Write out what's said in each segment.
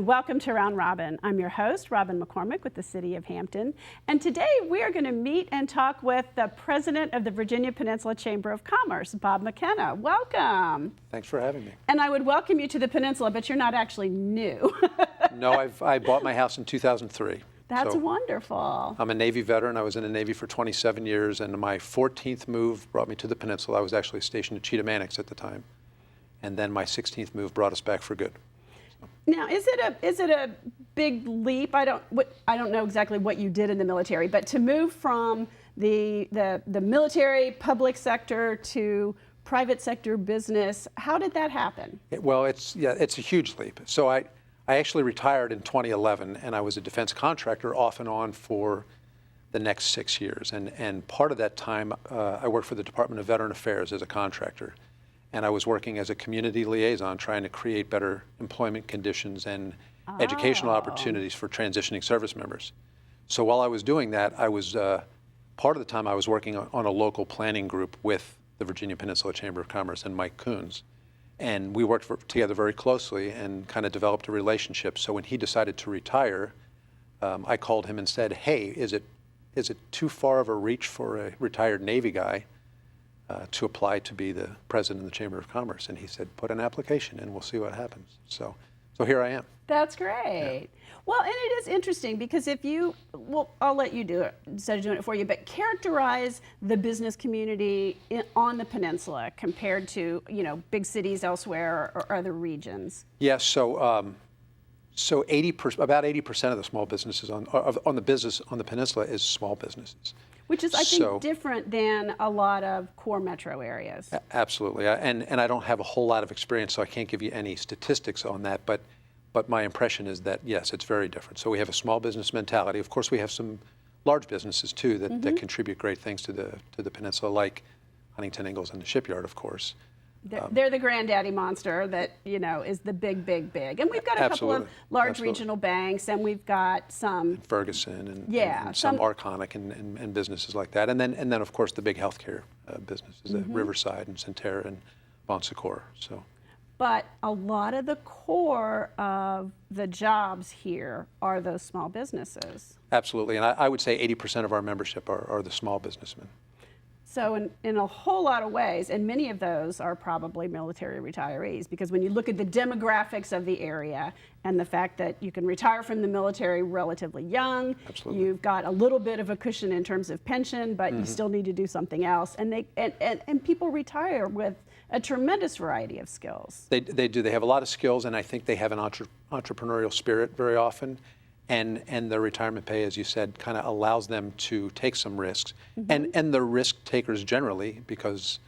welcome to Round Robin. I'm your host, Robin McCormick with the City of Hampton. And today we are going to meet and talk with the president of the Virginia Peninsula Chamber of Commerce, Bob McKenna. Welcome. Thanks for having me. And I would welcome you to the Peninsula, but you're not actually new. No, I bought my house in 2003. That's so wonderful. I'm a Navy veteran. I was in the Navy for 27 years, and my 14th move brought me to the Peninsula. I was actually stationed at Cheatham Annex at the time. And then my 16th move brought us back for good. Now, is it a big leap? I don't know exactly what you did in the military, but to move from the military public sector to private sector business, how did that happen? Well, it's a huge leap. So I actually retired in 2011, and I was a defense contractor off and on for the next 6 years. And part of that time, I worked for the Department of Veteran Affairs as a contractor. And I was working as a community liaison trying to create better employment conditions and educational opportunities for transitioning service members. So while I was doing that, I was, part of the time I was working on a local planning group with the Virginia Peninsula Chamber of Commerce and Mike Coons. And we worked together very closely and kind of developed a relationship. So when he decided to retire, I called him and said, hey, is it too far of a reach for a retired Navy guy to apply to be the president of the Chamber of Commerce? And he said, put an application in, we'll see what happens. So here I am. That's great. Yeah. Well, and it is interesting because I'll let you do it instead of doing it for you, but characterize the business community on the peninsula compared to, big cities elsewhere or other regions. Yes, so about 80% of the small businesses on the peninsula is small businesses. Which is, I think, different than a lot of core metro areas. Absolutely, and I don't have a whole lot of experience, so I can't give you any statistics on that, but my impression is that, yes, it's very different. So we have a small business mentality. Of course, we have some large businesses, too, that contribute great things to the peninsula, like Huntington Ingalls and the shipyard, of course. They're the granddaddy monster that, is the big, big, big. And we've got a couple of large regional banks, and we've got some Ferguson and some Arconic and businesses like that. And then of course, the big healthcare businesses at Riverside and Centera and Bon Secours. So. But a lot of the core of the jobs here are those small businesses. Absolutely. And I would say 80% of our membership are the small businessmen. So in a whole lot of ways, and many of those are probably military retirees, because when you look at the demographics of the area and the fact that you can retire from the military relatively young, Absolutely. You've got a little bit of a cushion in terms of pension, but you still need to do something else. And people retire with a tremendous variety of skills. They do. They have a lot of skills, and I think they have an entrepreneurial spirit very often. And their retirement pay, as you said, kind of allows them to take some risks. And they're risk takers generally because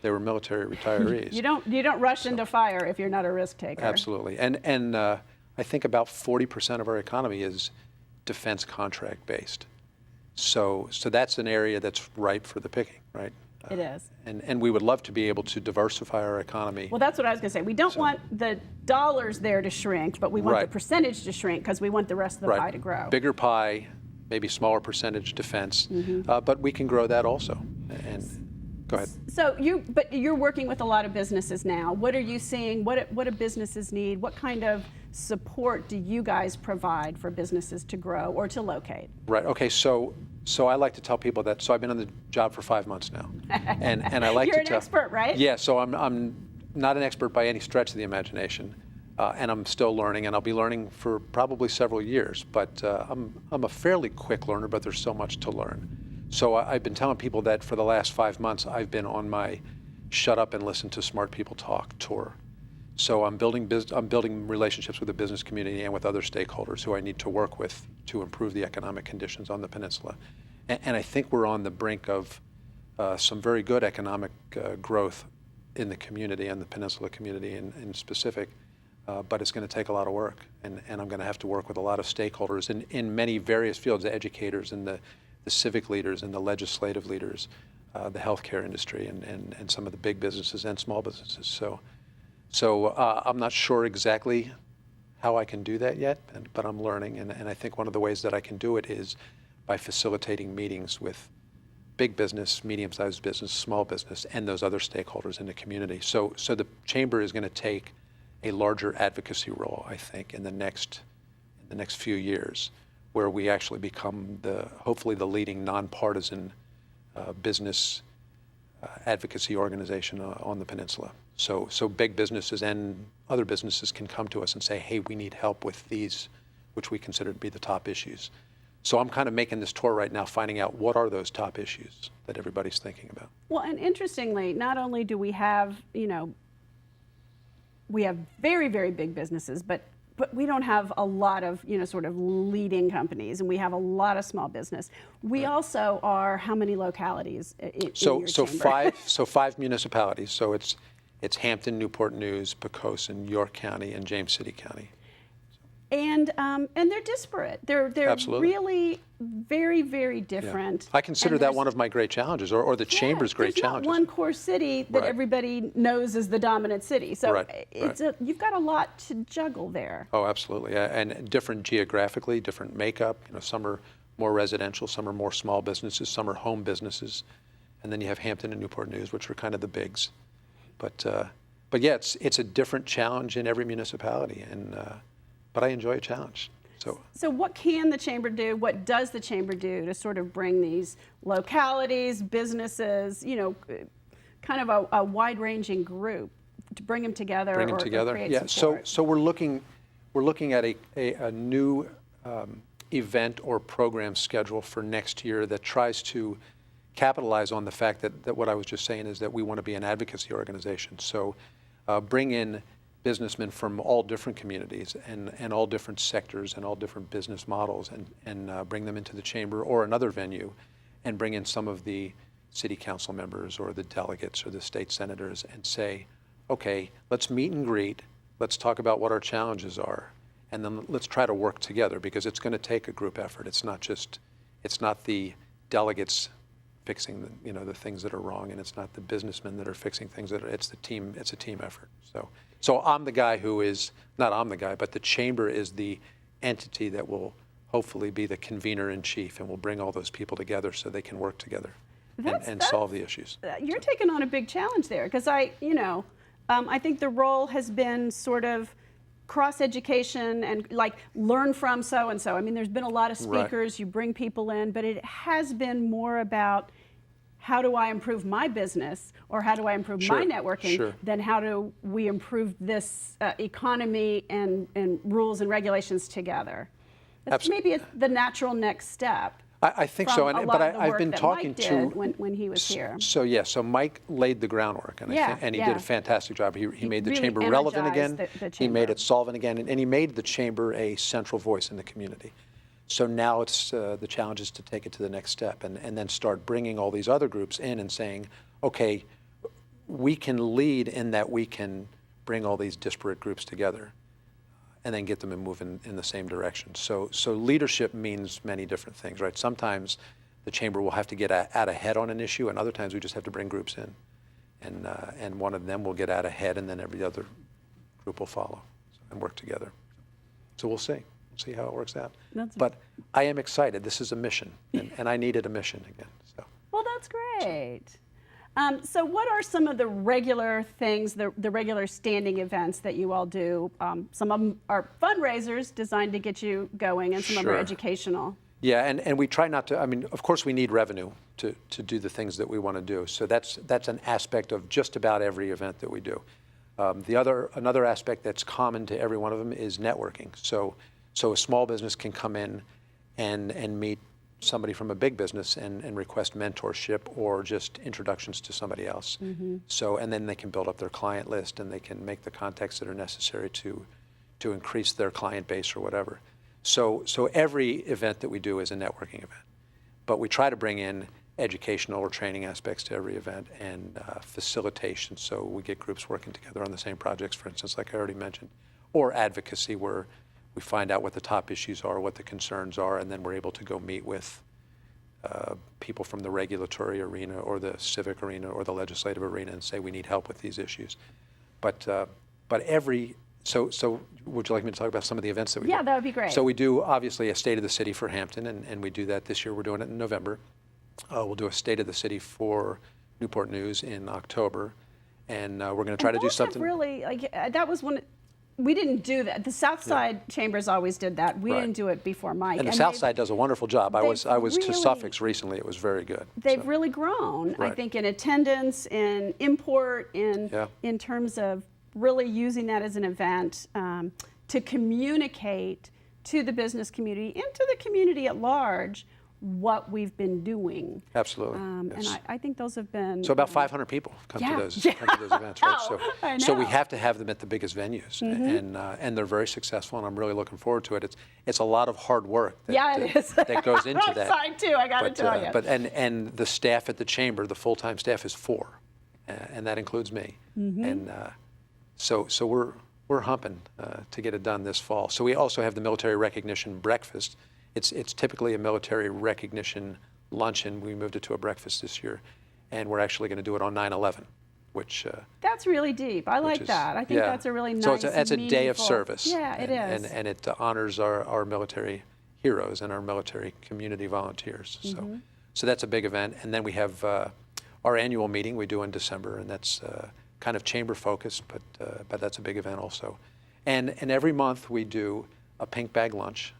they were military retirees. You don't rush into fire if you're not a risk taker. Absolutely. And I think about 40% of our economy is defense contract based. So that's an area that's ripe for the picking, right? It is. And we would love to be able to diversify our economy. Well, that's what I was going to say. We don't want the dollars there to shrink, but we want the percentage to shrink because we want the rest of the pie to grow. Bigger pie, maybe smaller percentage defense, but we can grow that also. And go ahead. So you're working with a lot of businesses now. What are you seeing? What do businesses need? What kind of support do you guys provide for businesses to grow or to locate? Right. Okay. So I like to tell people that. So I've been on the job for 5 months now, and I like You're to an tell. expert, right? Yeah. So I'm not an expert by any stretch of the imagination, and I'm still learning, and I'll be learning for probably several years. But I'm a fairly quick learner, but there's so much to learn. So I've been telling people that for the last 5 months, I've been on my shut up and listen to smart people talk tour. So I'm building relationships with the business community and with other stakeholders who I need to work with to improve the economic conditions on the peninsula. And I think we're on the brink of some very good economic growth in the community and the peninsula community in specific, but it's going to take a lot of work. And I'm going to have to work with a lot of stakeholders in many various fields, the educators and the civic leaders and the legislative leaders, the healthcare industry and some of the big businesses and small businesses. So I'm not sure exactly how I can do that yet, but I'm learning. And I think one of the ways that I can do it is by facilitating meetings with big business, medium-sized business, small business, and those other stakeholders in the community. So the Chamber is going to take a larger advocacy role, I think, in the next few years, where we actually become hopefully the leading nonpartisan business advocacy organization on the peninsula. So big businesses and other businesses can come to us and say, hey, we need help with these, which we consider to be the top issues. So I'm kind of making this tour right now, finding out what are those top issues that everybody's thinking about. Well, and interestingly, not only do we have, we have very, very big businesses, but we don't have a lot of, sort of leading companies, and we have a lot of small business. We Right. also are how many localities in your So chamber? five municipalities. So it's Hampton, Newport News, Poquoson, York County, and James City County. And they're disparate. They're Absolutely. really very, very Yeah. different. I consider And that there's- one of my great challenges, or the chamber's great there's challenges. not one core city that Right. everybody knows is the dominant city. So Right, you've got a lot to juggle there. Oh, absolutely, and different geographically, different makeup. Some are more residential, some are more small businesses, some are home businesses, and then you have Hampton and Newport News, which are kind of the bigs. But yeah, it's a different challenge in every municipality, but I enjoy a challenge. So what can the chamber do? What does the chamber do to sort of bring these localities, businesses, kind of a wide-ranging group to bring them together? Bring them or together. create Yeah. support? So we're looking at a new event or program schedule for next year that tries to capitalize on the fact that what I was just saying is that we want to be an advocacy organization. So bring in businessmen from all different communities and all different sectors and all different business models, and bring them into the chamber or another venue, and bring in some of the city council members or the delegates or the state senators and say, okay, let's meet and greet, let's talk about what our challenges are, and then let's try to work together, because it's going to take a group effort. It's not the delegates fixing the things that are wrong, and it's not the businessmen that are fixing things it's a team effort. So I'm the guy but the chamber is the entity that will hopefully be the convener in chief, and will bring all those people together so they can work together and solve the issues. You're taking on a big challenge there, because I think the role has been sort of cross-education and learn from so-and-so. I mean, there's been a lot of speakers, Right. You bring people in, but it has been more about how do I improve my business, or how do I improve my networking, Sure. than how do we improve this economy and rules and regulations together. That's maybe the natural next step. I think so, but I've been talking Mike to did when he was here. So Mike laid the groundwork, and he did a fantastic job. He made the really chamber relevant again. energized the He made chamber. it solvent again, and he made the chamber a central voice in the community. So now it's the challenge is to take it to the next step, and then start bringing all these other groups in and saying, okay, we can lead in that we can bring all these disparate groups together, and then get them to move in the same direction. So leadership means many different things, right? Sometimes the chamber will have to get out ahead on an issue, and other times we just have to bring groups in, and one of them will get out ahead, and then every other group will follow and work together. So we'll see. We'll see how it works out. But I am excited. This is a mission, and I needed a mission again. So. Well, that's great. So what are some of the regular things, the regular standing events that you all do? Some of them are fundraisers designed to get you going, and some of them are Sure. educational. Yeah, and we try not to, of course we need revenue to do the things that we want to do. So that's an aspect of just about every event that we do. Another aspect that's common to every one of them is networking. So a small business can come in and meet somebody from a big business and request mentorship or just introductions to somebody else. Mm-hmm. So, and then they can build up their client list, and they can make the contacts that are necessary to increase their client base or whatever. So every event that we do is a networking event, but we try to bring in educational or training aspects to every event, and facilitation. So we get groups working together on the same projects, for instance, like I already mentioned, or advocacy, where we find out what the top issues are, what the concerns are, and then we're able to go meet with people from the regulatory arena or the civic arena or the legislative arena and say we need help with these issues. But so would you like me to talk about some of the events that we do? Yeah, that would be great. So we do obviously a State of the City for Hampton, and we do that this year. We're doing it in November. We'll do a State of the City for Newport News in October, and we're going to try to do something. Really, that was we didn't do that. The South Side Chambers always did that. We Right. didn't do it before Mike. And the South Side does a wonderful job. I was to really- Suffolk recently. It was very good. They've So, really grown, I Right. think, in attendance, in import, Yeah. in terms of really using that as an event to communicate to the business community and to the community at large what we've been doing. absolutely. And Yes. I think those have been. So about 500 people come Yeah. to those events, right? So, I so we know. have to have them at the biggest venues, and they're very successful, and I'm really looking forward to it. It's a lot of hard work. It is. That goes into that. Side too, I got to tell you. But and the staff at the chamber, the full-time staff is 4, and that includes me. And so we're humping to get it done this fall. So we also have the military recognition breakfast. It's typically a military recognition luncheon. We moved it to a breakfast this year, and we're actually going to do it on 9/11, which That's really deep. I like is- that. I think yeah. that's a really nice, So it's a day of meaningful- service. Yeah, it is. And it honors our military heroes and our military community volunteers. Mm-hmm. So that's a big event. And then we have our annual meeting we do in December, and that's kind of chamber focused, but that's a big event also. And every month we do a pink bag lunch.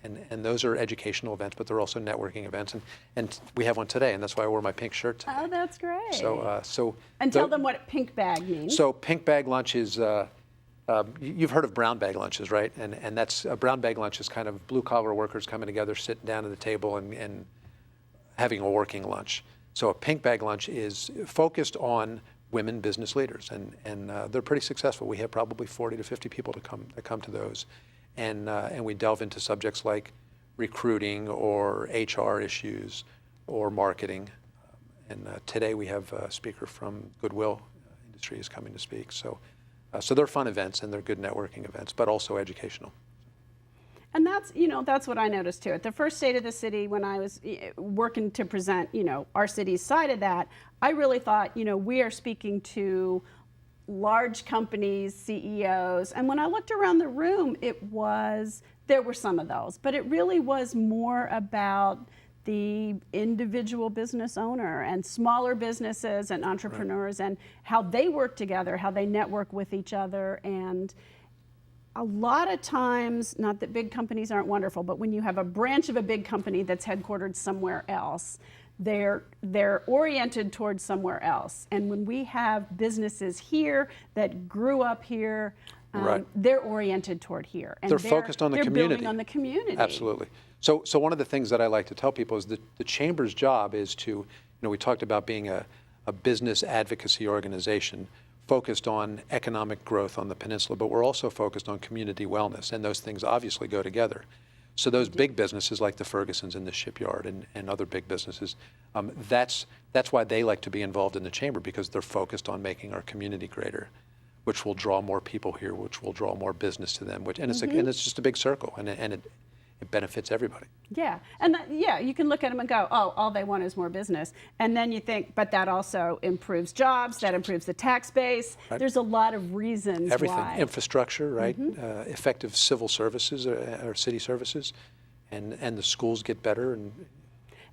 And those are educational events, but they're also networking events. And we have one today, and that's why I wore my pink shirt today. Oh, that's great. So and tell them what pink bag means. So pink bag lunch is, you've heard of brown bag lunches, right? And that's, a brown bag lunch is kind of blue collar workers coming together, sitting down at the table and having a working lunch. So a pink bag lunch is focused on women business leaders, and they're pretty successful. We have probably 40 to 50 people that come to those. And we delve into subjects like recruiting or HR issues or marketing. And today we have a speaker from Goodwill Industries coming to speak. So they're fun events and they're good networking events, but also educational. And that's what I noticed too. At the first State of the City, when I was working to present, our city's side of that, I really thought, we are speaking to large companies, CEOs, and when I looked around the room, there were some of those, but it really was more about the individual business owner and smaller businesses and entrepreneurs and how they work together, how they network with each other. And a lot of times, not that big companies aren't wonderful, but when you have a branch of a big company that's headquartered somewhere else, they're oriented towards somewhere else. And when we have businesses here that grew up here, Right. they're oriented toward here. And They're focused on the they're community. building on the community. Absolutely. So one of the things that I like to tell people is that the Chamber's job is to, we talked about being a business advocacy organization focused on economic growth on the peninsula, but we're also focused on community wellness, and those things obviously go together. So those big businesses like the Fergusons in the shipyard and other big businesses, that's why they like to be involved in the Chamber, because they're focused on making our community greater, which will draw more people here, which will draw more business to them, and it's just a big circle, and it benefits everybody. Yeah, and you can look at them and go, oh, all they want is more business. And then you think, but that also improves jobs, that improves the tax base. Right. There's a lot of reasons Everything, why. infrastructure, right? Effective civil services or city services, and the schools get better,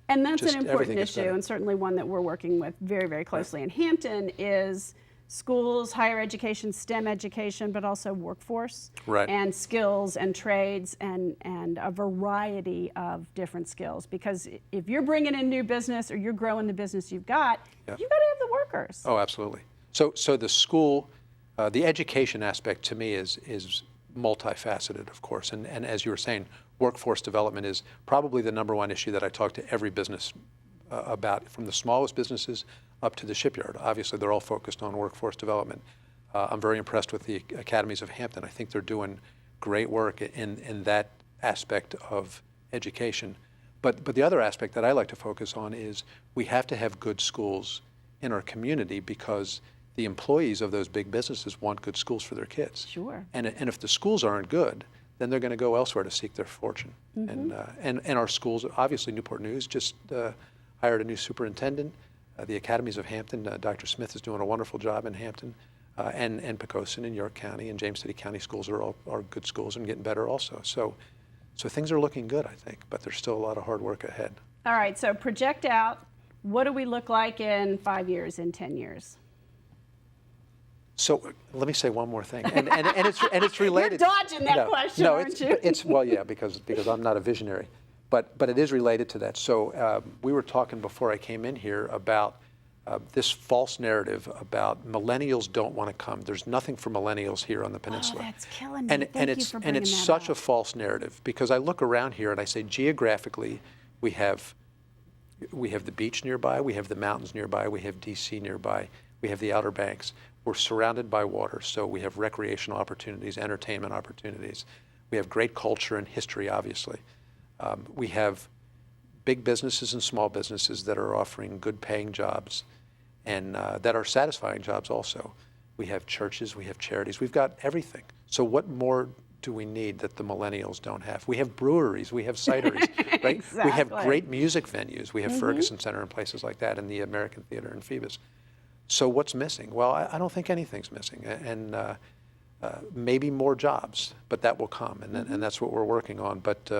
And that's just an important everything gets issue, better. and certainly one that we're working with very, very closely in Hampton is schools, higher education, STEM education, but also workforce Right. and skills and trades and a variety of different skills. Because if you're bringing in new business or you're growing the business you've got, Yeah. you've got to have the workers. Oh, absolutely. So the school, the education aspect to me is multifaceted, of course, and as you were saying, workforce development is probably the number one issue that I talk to every business about, from the smallest businesses up to the shipyard. Obviously, they're all focused on workforce development. I'm very impressed with the academies of Hampton. I think they're doing great work in that aspect of education. But the other aspect that I like to focus on is we have to have good schools in our community, because the employees of those big businesses want good schools for their kids. Sure. And if the schools aren't good, then they're going to go elsewhere to seek their fortune. And our schools, obviously Newport News just hired a new superintendent. The academies of Hampton, Dr. Smith is doing a wonderful job in Hampton, and Poquoson and York County and James City County schools are good schools and getting better also. So things are looking good, I think, but there's still a lot of hard work ahead. All right, so project out. What do we look like in 5 years, in 10 years? So let me say one more thing, and it's related. You're dodging that question, aren't you? Well, yeah, because I'm not a visionary, but it is related to that. So we were talking before I came in here about this false narrative about millennials don't want to come. There's nothing for millennials here on the peninsula. Oh, that's killing me. Thank you for bringing it's that such up. a false narrative, because I look around here and I say geographically we have the beach nearby, we have the mountains nearby, we have DC nearby, we have the Outer Banks. We're surrounded by water, so we have recreational opportunities, entertainment opportunities. We have great culture and history, obviously. We have big businesses and small businesses that are offering good paying jobs and that are satisfying jobs also. We have churches, we have charities, we've got everything. So what more do we need that the millennials don't have? We have breweries, we have cideries, right? Exactly. We have great music venues. We have Ferguson Center and places like that, and the American Theater in Phoebus. So what's missing? Well, I don't think anything's missing, and maybe more jobs, but that will come, and that's what we're working on. But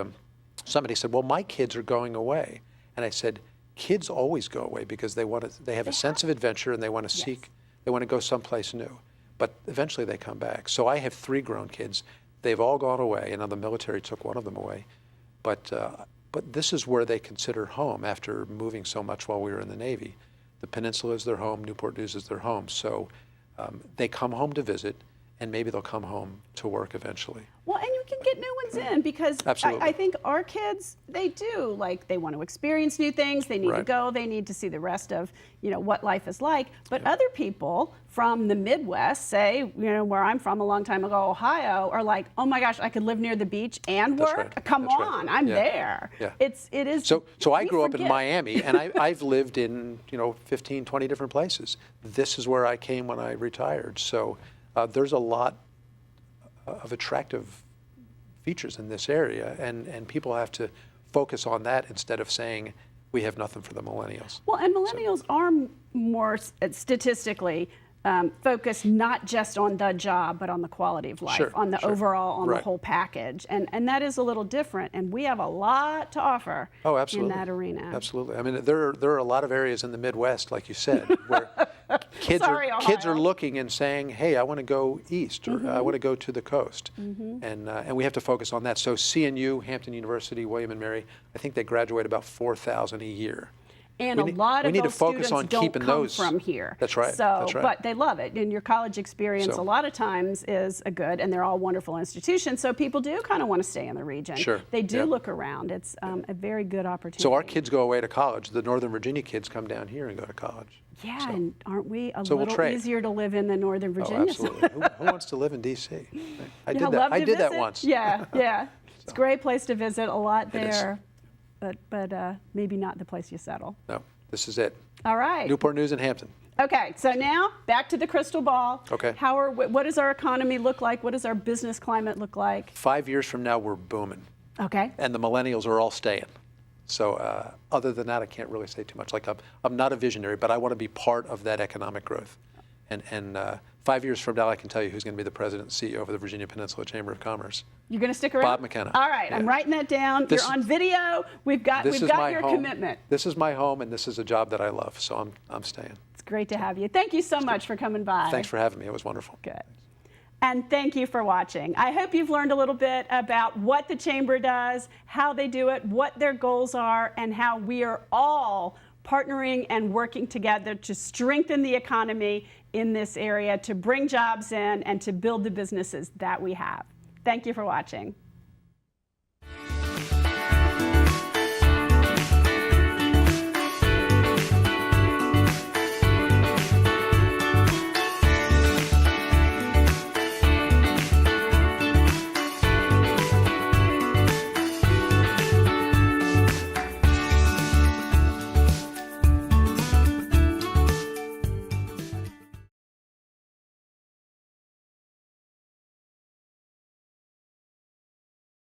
somebody said, well, my kids are going away. And I said, kids always go away because they have a sense of adventure and they want to seek, they want to go someplace new. But eventually they come back. So I have 3 grown kids. They've all gone away, and now the military took one of them away. But this is where they consider home after moving so much while we were in the Navy. The Peninsula is their home, Newport News is their home. So they come home to visit, and maybe they'll come home to work eventually. Well, and you can get new ones in, because I think our kids, they do, like, they want to experience new things, they need to go, they need to see the rest of, what life is like. But other people from the Midwest, say, where I'm from a long time ago, Ohio, are like, oh my gosh, I could live near the beach and work? Right. Come on, I'm there. Yeah. It is. So I grew up in Miami, and I've lived in, 15, 20 different places. This is where I came when I retired. So there's a lot of attractive features in this area, and people have to focus on that instead of saying we have nothing for the millennials. Well, and millennials are more statistically focused not just on the job, but on the quality of life, on the overall, on the whole package. And that is a little different, and we have a lot to offer in that arena. Absolutely. I mean, there are a lot of areas in the Midwest, like you said, where kids are looking and saying, hey, I want to go east, or I want to go to the coast. And we have to focus on that. So CNU, Hampton University, William and Mary, I think they graduate about 4,000 a year. And a lot of those students don't come from here. That's right. So, but they love it. And your college experience a lot of times is a good, and they're all wonderful institutions, so people do kind of want to stay in the region. Sure. They do look around. It's a very good opportunity. So our kids go away to college. The Northern Virginia kids come down here and go to college. Yeah, and aren't we a little easier to live in than Northern Virginia? Oh, absolutely. Who wants to live in D.C.? I did that once. Yeah, yeah. It's a great place to visit, a lot there. But maybe not the place you settle. No, this is it. All right. Newport News and Hampton. Okay, so now back to the crystal ball. Okay. What does our economy look like? What does our business climate look like? 5 years from now, we're booming. Okay. And the millennials are all staying. So other than that, I can't really say too much. Like I'm not a visionary, but I want to be part of that economic growth. And 5 years from now, I can tell you who's going to be the president and CEO of the Virginia Peninsula Chamber of Commerce. You're going to stick around? Bob McKenna. All right, I'm writing that down. You're on video. We've got your commitment. This is my home, and this is a job that I love, so I'm staying. It's great to have you. Thank you so much for coming by. Thanks for having me. It was wonderful. Good. And thank you for watching. I hope you've learned a little bit about what the Chamber does, how they do it, what their goals are, and how we are all partnering and working together to strengthen the economy in this area, to bring jobs in, and to build the businesses that we have. Thank you for watching.